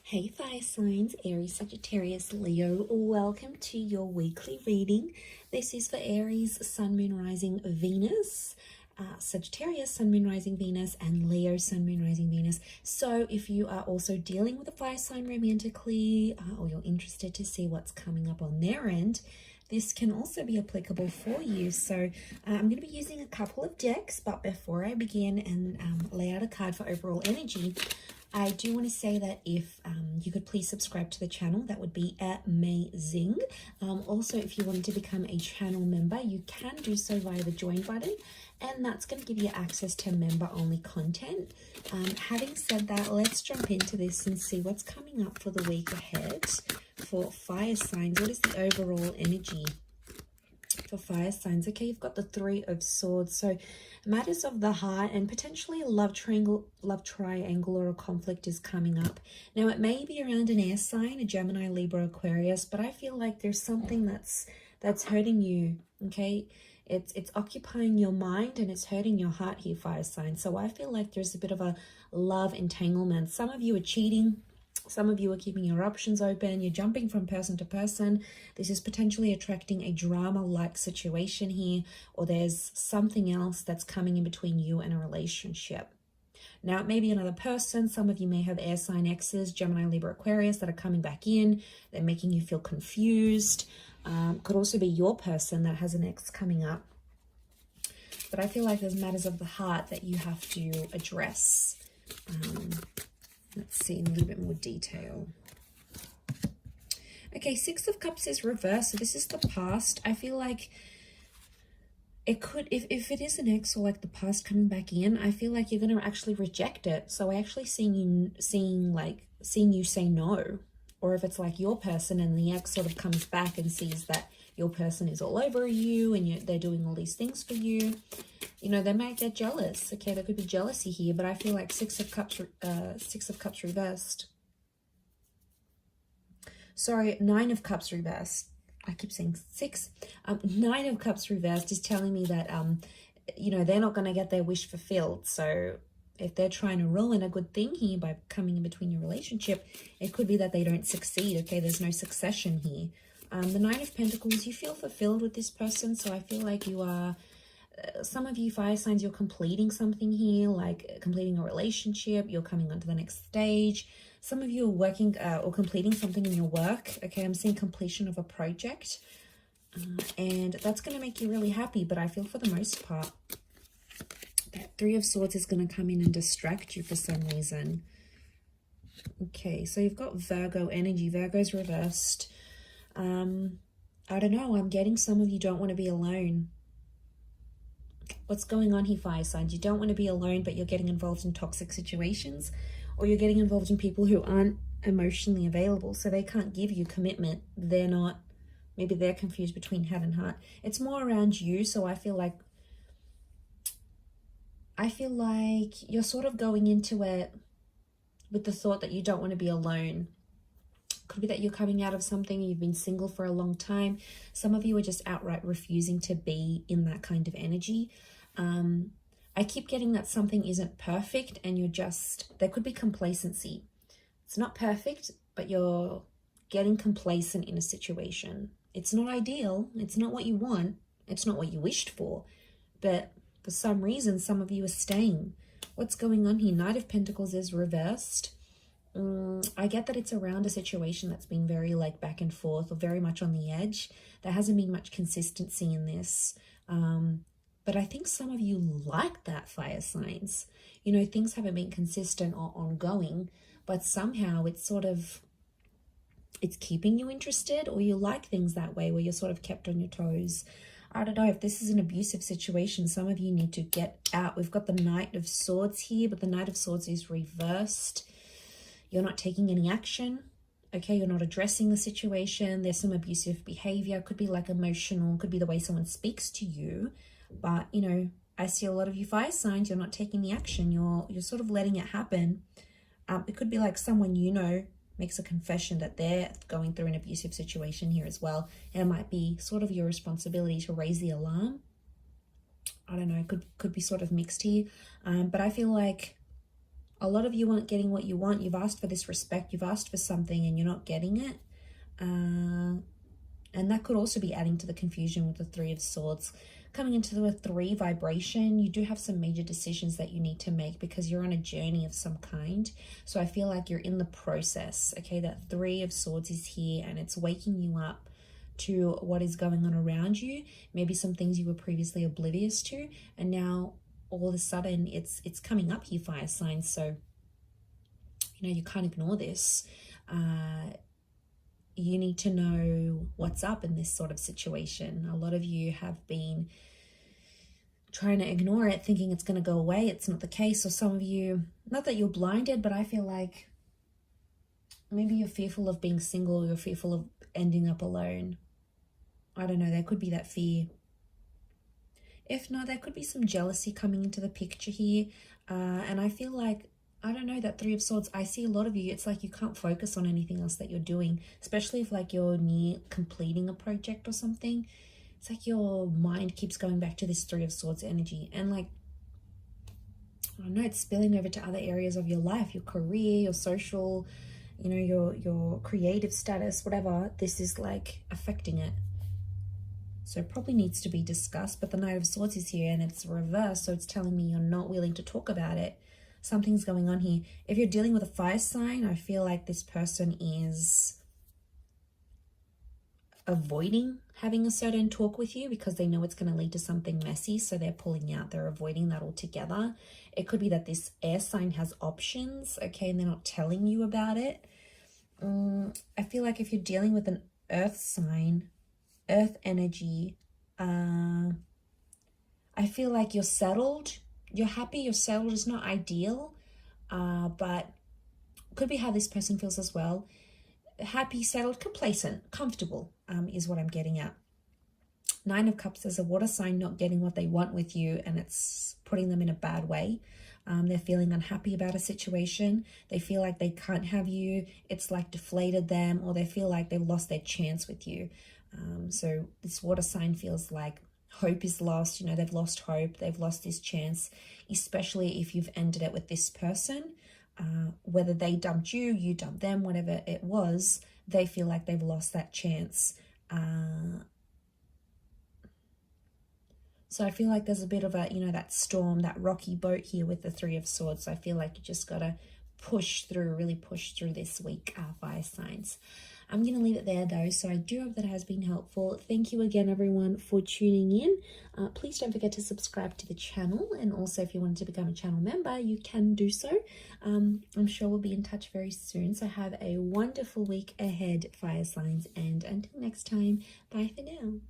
Hey fire signs, Aries, Sagittarius, Leo, welcome to your weekly reading. This is for Aries, Sun, Moon, Rising, Venus, Sagittarius, Sun, Moon, Rising, Venus, and Leo, Sun, Moon, Rising, Venus. So if you are also dealing with a fire sign romantically, or you're interested to see what's coming up on their end, this can also be applicable for you. So I'm going to be using a couple of decks, but before I begin and lay out a card for overall energy, I do want to say that if you could please subscribe to the channel, that would be amazing. Also, if you wanted to become a channel member, you can do so via the join button, and that's going to give you access to member-only content. Having said that, let's jump into this and see what's coming up for the week ahead for fire signs. What is the overall energy for fire signs? Okay, you've got the Three of Swords, so matters of the heart and potentially a love triangle or a conflict is coming up. Now it may be around an air sign, a Gemini, Libra, Aquarius, but I feel like there's something that's hurting you. Okay, it's occupying your mind and it's hurting your heart here, fire sign. So I feel like there's a bit of a love entanglement. Some of you are cheating. Some of you are keeping your options open. You're jumping from person to person. This is potentially attracting a drama-like situation here, or there's something else that's coming in between you and a relationship. Now, it may be another person. Some of you may have air sign exes, Gemini, Libra, Aquarius, that are coming back in. They're making you feel confused. Could also be your person that has an ex coming up. But I feel like there's matters of the heart that you have to address. Let's see in a little bit more detail. Okay, Six of Cups is reversed. So this is the past. I feel like it could, if it is an ex or like the past coming back in, I feel like you're going to actually reject it. So I actually seeing you say no. Or if it's like your person and the ex sort of comes back and sees that your person is all over you and they're doing all these things for you, you know, they might get jealous. Okay, there could be jealousy here, but I feel like Six of Cups reversed. Sorry, Nine of Cups reversed. I keep saying six. Nine of Cups reversed is telling me that, you know, they're not going to get their wish fulfilled. So if they're trying to ruin a good thing here by coming in between your relationship, it could be that they don't succeed. Okay, there's no succession here. The Nine of Pentacles, you feel fulfilled with this person. So I feel like you are, some of you fire signs, you're completing something here, like completing a relationship. You're coming on to the next stage. Some of you are working or completing something in your work. Okay, I'm seeing completion of a project. And that's going to make you really happy. But I feel for the most part, that Three of Swords is going to come in and distract you for some reason. Okay, so you've got Virgo energy. Virgo's reversed. I don't know. I'm getting some of you don't want to be alone. What's going on here, fire signs? You don't want to be alone, but you're getting involved in toxic situations, or you're getting involved in people who aren't emotionally available, so they can't give you commitment. They're not, maybe they're confused between head and heart. It's more around you, so I feel like you're sort of going into it with the thought that you don't want to be alone. Could be that you're coming out of something, you've been single for a long time. Some of you are just outright refusing to be in that kind of energy. I keep getting that something isn't perfect and you're just, there could be complacency. It's not perfect, but you're getting complacent in a situation. It's not ideal. It's not what you want. It's not what you wished for. But for some reason, some of you are staying. What's going on here? Knight of Pentacles is reversed. I get that it's around a situation that's been very like back and forth or very much on the edge. There hasn't been much consistency in this. But I think some of you like that, fire signs. You know, things haven't been consistent or ongoing, but somehow it's sort of, it's keeping you interested, or you like things that way where you're sort of kept on your toes. I don't know if this is an abusive situation. Some of you need to get out. We've got the Knight of Swords here, but the Knight of Swords is reversed. You're not taking any action. Okay, you're not addressing the situation. There's some abusive behavior. Could be like emotional, could be the way someone speaks to you. But, you know, I see a lot of you fire signs, you're not taking the action. You're sort of letting it happen. It could be like someone you know makes a confession that they're going through an abusive situation here as well. And it might be sort of your responsibility to raise the alarm. I don't know, could be sort of mixed here. But I feel like A lot of you aren't getting what you want. You've asked for this respect. You've asked for something and you're not getting it. And that could also be adding to the confusion with the Three of Swords. Coming into the 3 vibration, you do have some major decisions that you need to make because you're on a journey of some kind. So I feel like you're in the process, okay? That 3 of Swords is here and it's waking you up to what is going on around you. Maybe some things you were previously oblivious to, and now all of a sudden it's coming up here, fire signs. So, you know, you can't ignore this. You need to know what's up in this sort of situation. A lot of you have been trying to ignore it, thinking it's going to go away. It's not the case. Or some of you, not that you're blinded, but I feel like maybe you're fearful of being single. You're fearful of ending up alone. I don't know. There could be that fear. If not, there could be some jealousy coming into the picture here. And I feel like, I don't know, that 3 of Swords, I see a lot of you, it's like you can't focus on anything else that you're doing, especially if like you're near completing a project or something. It's like your mind keeps going back to this 3 of Swords energy, and like, I don't know, it's spilling over to other areas of your life, your career, your social, you know, your creative status, whatever. This is like affecting it. So it probably needs to be discussed, but the Knight of Swords is here and it's reversed, so it's telling me you're not willing to talk about it. Something's going on here. If you're dealing with a fire sign, I feel like this person is avoiding having a certain talk with you because they know it's going to lead to something messy, so they're pulling out. They're avoiding that altogether. It could be that this air sign has options, okay, and they're not telling you about it. I feel like if you're dealing with an earth sign, earth energy, I feel like you're settled. You're happy, you're settled. It's not ideal, but could be how this person feels as well. Happy, settled, complacent, comfortable is what I'm getting at. 9 of Cups is a water sign not getting what they want with you, and it's putting them in a bad way. They're feeling unhappy about a situation. They feel like they can't have you. It's like deflated them, or they feel like they've lost their chance with you. So this water sign feels like hope is lost. You know, they've lost hope. They've lost this chance, especially if you've ended it with this person. Whether they dumped you, you dumped them, whatever it was, they feel like they've lost that chance. So I feel like there's a bit of a, you know, that storm, that rocky boat here with the 3 of Swords. So I feel like you just got to push through, really push through this week, fire signs. I'm going to leave it there though, so I do hope that has been helpful. Thank you again, everyone, for tuning in. Please don't forget to subscribe to the channel, and also if you wanted to become a channel member, you can do so. I'm sure we'll be in touch very soon, so have a wonderful week ahead, fire signs, and until next time, bye for now.